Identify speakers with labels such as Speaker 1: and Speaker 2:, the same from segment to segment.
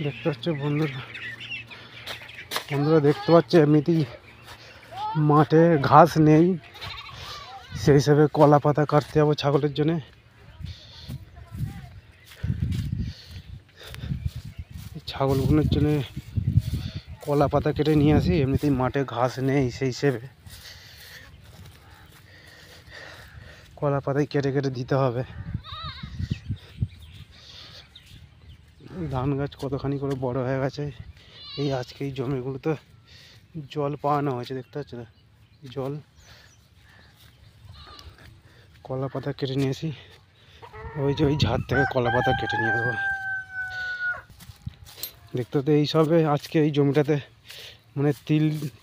Speaker 1: দেখতে পাচ্ছে বন্ধুরা দেখতে পাচ্ছে এমনিতেই মাঠে ঘাস নেই, সেই হিসাবে কলা পাতা কাটতে যাবো ছাগলের জন্য। ছাগলগুলোর জন্য কলা পাতা কেটে নিয়ে আসি, এমনিতেই মাঠে ঘাস নেই, সেই হিসেবে কলা পাতাই কেটে কেটে দিতে হবে। ধান গাছ কতখানি করে বড় হয়ে গেছে, এই আজকে এই জমিগুলোতে জল পাওয়ানো হয়েছে, দেখতে পাচ্ছ না জল। কলা পাতা কেটে নিয়েছি, ওই যে ওই ঝাড় থেকে কলা পাতা কেটে নিয়ে আসবো। দেখতে তো এইসবে আজকে এই জমিটাতে মানে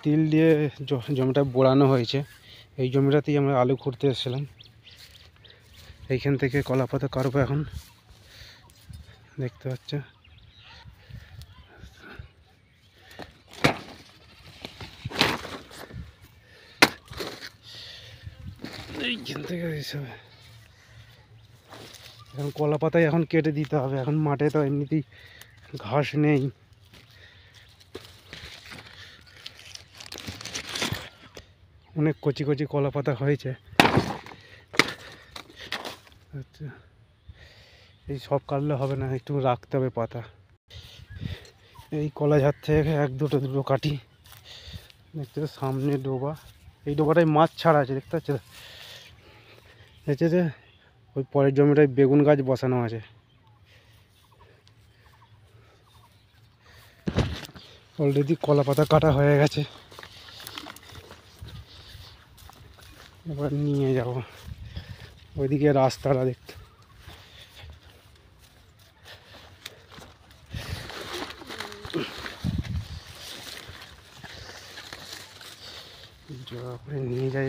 Speaker 1: তিল দিয়ে জমিটা বোড়ানো হয়েছে। এই জমিটাতেই আমরা আলু খুঁড়তে এসেছিলাম, এইখান থেকে কলা পাতা কাটবো এখন, দেখতে পাচ্ছ। এইখান থেকে এইসব এখন কলা পাতায় এখন কেটে দিতে হবে, এখন মাঠে তো এমনিতেই ঘাস নেই। অনেক কচি কচি কলা পাতা হয়েছে। আচ্ছা, এই সব কাটলে হবে না, একটু রাখতে হবে পাতা। এই কলা ঝাড় থেকে এক দুটো কাটি। দেখতে সামনে ডোবা, এই ডোবাটায় মাছ ছাড়া আছে, দেখতে পাচ্ছ। দেখছে যে ওই পরের জমিটায় বেগুন গাছ বসানো আছে। অলরেডি কলা পাতা কাটা হয়ে গেছে, এবার নিয়ে যাব ওইদিকে রাস্তাটা দেখতে। নিয়ে যাই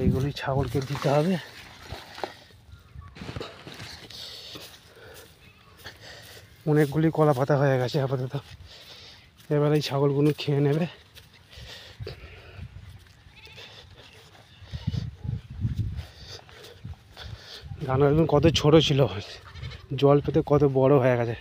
Speaker 1: এইগুলি ছাগলকে দিতে হবে। অনেকগুলি কলা পাতা হয়ে গেছে আপাতত, এবার এই ছাগলগুলো খেয়ে নেবে। ধান একদম কত ছোট ছিল, জল পেতে কত বড় হয়ে গেছে।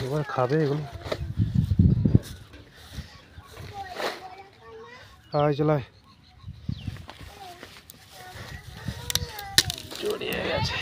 Speaker 1: এবার খাবে এগুলো। চলায় জড়িয়ে গেছে।